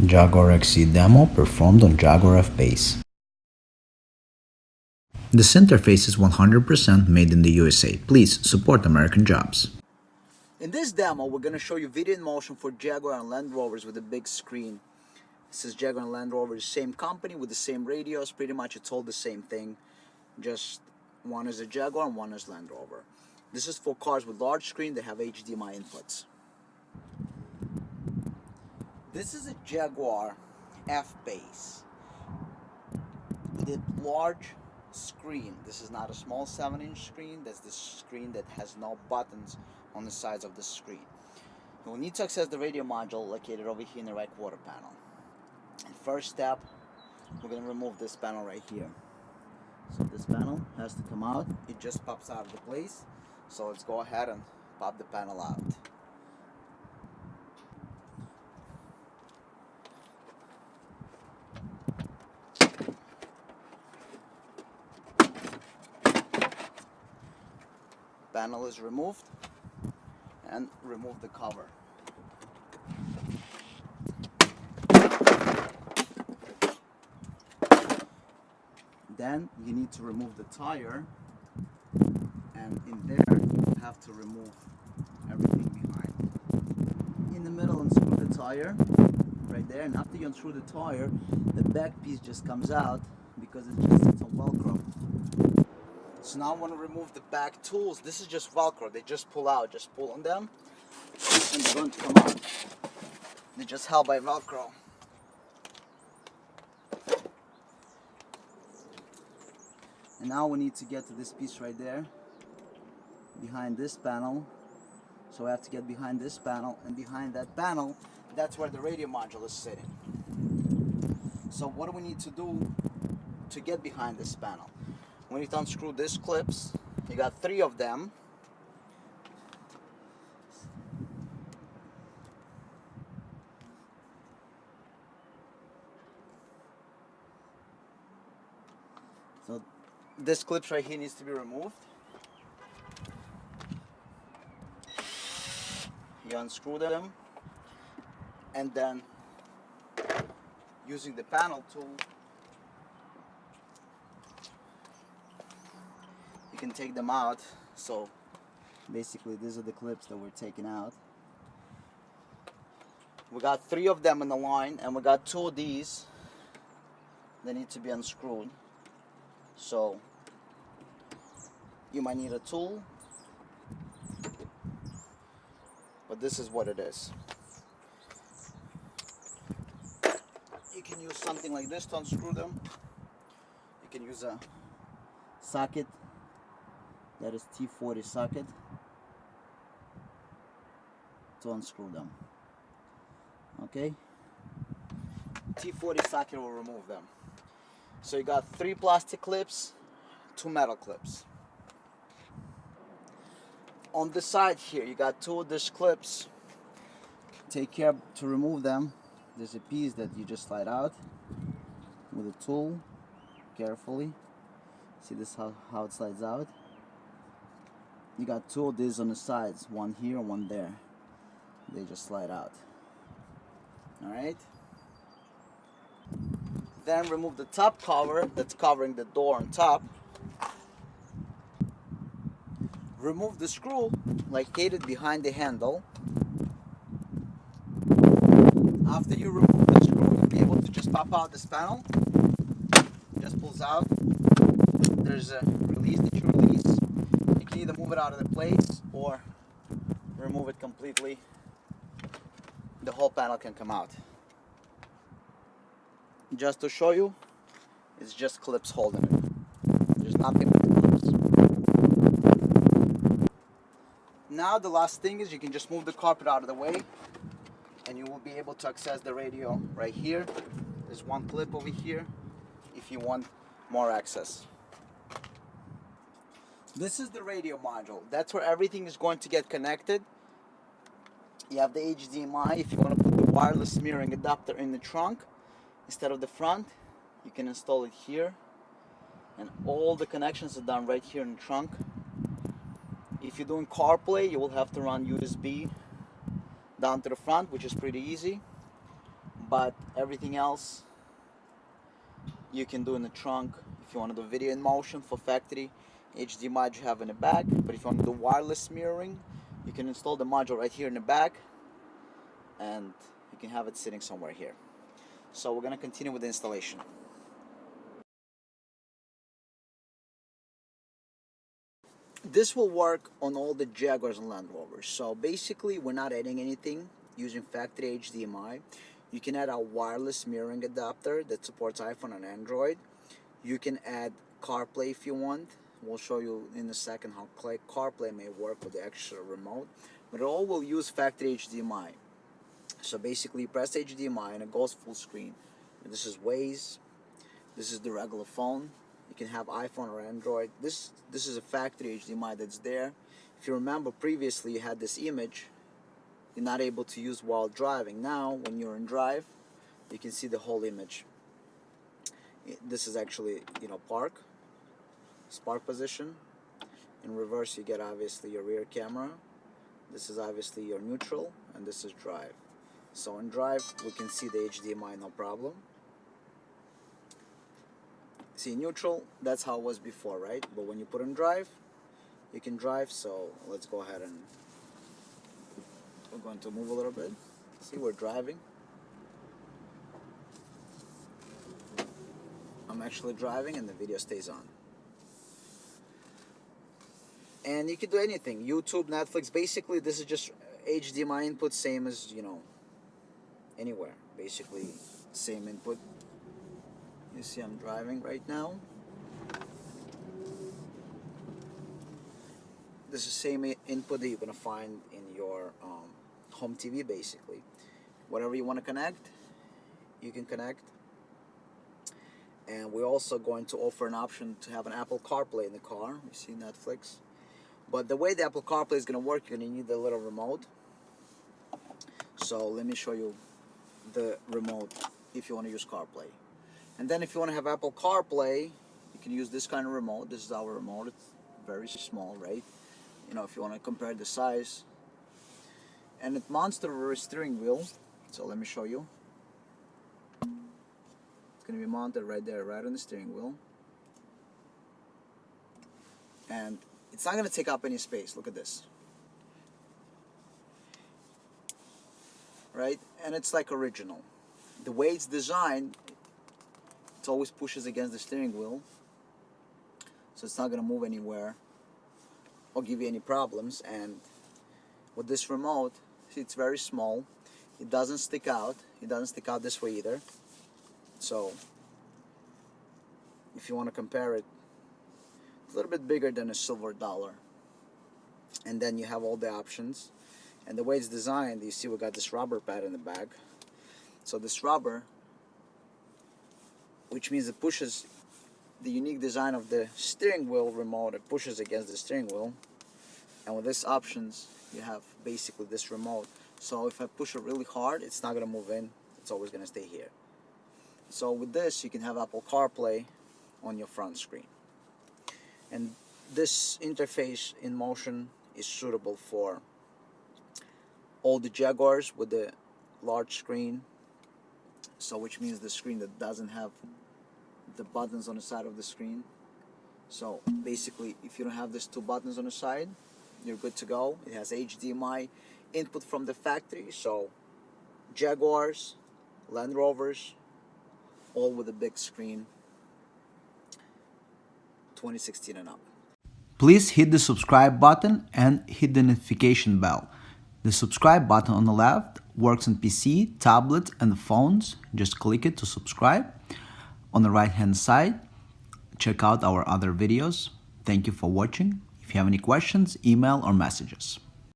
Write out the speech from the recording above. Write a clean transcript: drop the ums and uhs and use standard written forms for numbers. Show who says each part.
Speaker 1: Jaguar XE demo performed on Jaguar F base. This interface is 100% made in the USA. Please support American jobs.
Speaker 2: In this demo, we're going to show you video in motion for Jaguar and Land Rovers with a big screen. This is Jaguar and Land Rovers, same company with the same radios. Pretty much it's all the same thing. Just one is a Jaguar and one is Land Rover. This is for cars with large screen that have HDMI inputs. This is a Jaguar F base with a large screen. This is not a small 7-inch screen. That's the screen that has no buttons on the sides of the screen. You will need to access the radio module located over here in the right quarter panel. And first step, we're going to remove this panel right here. So this panel has to come out. It just pops out of the place. So let's go ahead and pop the panel out. Panel is removed, and remove the cover. Then you need to remove the tire, and in there you have to remove everything behind. In the middle, unscrew the tire right there, and after you unscrew the tire, the back piece just comes out because it's on Velcro. So now I want to remove the back tools. This is just Velcro. They just pull out. Just pull on them, and they're going to come out. They're just held by Velcro. And now we need to get to this piece right there, behind this panel. So we have to get behind this panel, and behind that panel, that's where the radio module is sitting. So what do we need to do to get behind this panel? We need to unscrew these clips. You got 3 of them. So this clip right here needs to be removed. You unscrew them, and then using the panel tool, you can take them out. So basically these are the clips that we're taking out. We got 3 of them in the line, and we got 2 of these that need to be unscrewed. So you might need a tool, but this is what it is. You can use something like this to unscrew them. You can use a socket, that is T40 socket, to unscrew them. Okay, T40 socket will remove them. So you got 3 plastic clips, 2 metal clips. On the side here, you got 2 of these clips. Take care to remove them. There's a piece that you just slide out with a tool, carefully. See this how it slides out? You got 2 of these on the sides, one here and one there. They just slide out. Alright? Then remove the top cover that's covering the door on top. Remove the screw located behind the handle. After you remove the screw, you'll be able to just pop out this panel. Just pulls out. There's a release that you release. You can either move it out of the place or remove it completely. The whole panel can come out. Just to show you, it's just clips holding it. There's nothing but clips. Now the last thing is you can just move the carpet out of the way, and you will be able to access the radio right here. There's one clip over here if you want more access. This is the radio module. That's where everything is going to get connected. You have the HDMI. If you want to put the wireless mirroring adapter in the trunk instead of the front, you can install it here. And all the connections are done right here in the trunk. If you're doing CarPlay, you will have to run USB down to the front, which is pretty easy. but everything else you can do in the trunk. If you want to do video in motion for factory, HDMI you have in the back. But if you want to do wireless mirroring, you can install the module right here in the back, and you can have it sitting somewhere here. So we're going to continue with the installation. This will work on all the Jaguars and Land Rovers. So basically we're not adding anything using factory HDMI. You can add a wireless mirroring adapter that supports iPhone and Android. You can add CarPlay if you want. We'll show you in a second how CarPlay may work with the extra remote. But it all will use factory HDMI. So basically you press HDMI and it goes full screen. And this is Waze. This is the regular phone. You can have iPhone or Android. This is a factory HDMI that's there. If you remember previously you had this image you're not able to use while driving. Now when you're in drive you can see the whole image. This is actually, park position. In reverse you get obviously your rear camera. This is obviously your neutral, and this is drive. So in drive we can see the HDMI no problem. See, neutral, that's how it was before, right? But when you put in drive, you can drive. So let's go ahead and we're going to move a little bit. See, we're driving. I'm actually driving and the video stays on. And you can do anything. YouTube, Netflix, basically this is just HDMI input, same as, anywhere. Basically, same input. You see I'm driving right now. This is the same input that you're going to find in your home TV basically. Whatever you want to connect, you can connect. And we're also going to offer an option to have an Apple CarPlay in the car. You see Netflix. But the way the Apple CarPlay is going to work, you're going to need a little remote. So let me show you the remote if you want to use CarPlay. And then if you want to have Apple CarPlay, you can use this kind of remote. This is our remote. It's very small, right? If you want to compare the size. And it mounts to the rear steering wheel. So let me show you. It's going to be mounted right there, right on the steering wheel. And it's not going to take up any space. Look at this. Right? And it's like original. The way it's designed, it always pushes against the steering wheel, so it's not going to move anywhere or give you any problems. And with this remote, see, it's very small. It doesn't stick out. It doesn't stick out this way either. So if you want to compare it, it's a little bit bigger than a silver dollar. And then you have all the options. And the way it's designed, you see we got this rubber pad in the back. So this rubber, which means it pushes the unique design of the steering wheel remote, it pushes against the steering wheel. And with these options, you have basically this remote. So if I push it really hard, it's not going to move in. It's always going to stay here. So with this, you can have Apple CarPlay on your front screen. And this interface in motion is suitable for all the Jaguars with the large screen. So which means the screen that doesn't have the buttons on the side of the screen. So basically if you don't have these two buttons on the side, you're good to go. It has HDMI input from the factory. So Jaguars, Land Rovers, all with a big screen, 2016 and up.
Speaker 1: Please hit the subscribe button and hit the notification bell. The subscribe button on the left works on PC, tablets, and phones. Just click it to subscribe. On the right hand side, check out our other videos. Thank you for watching. If you have any questions, email or messages.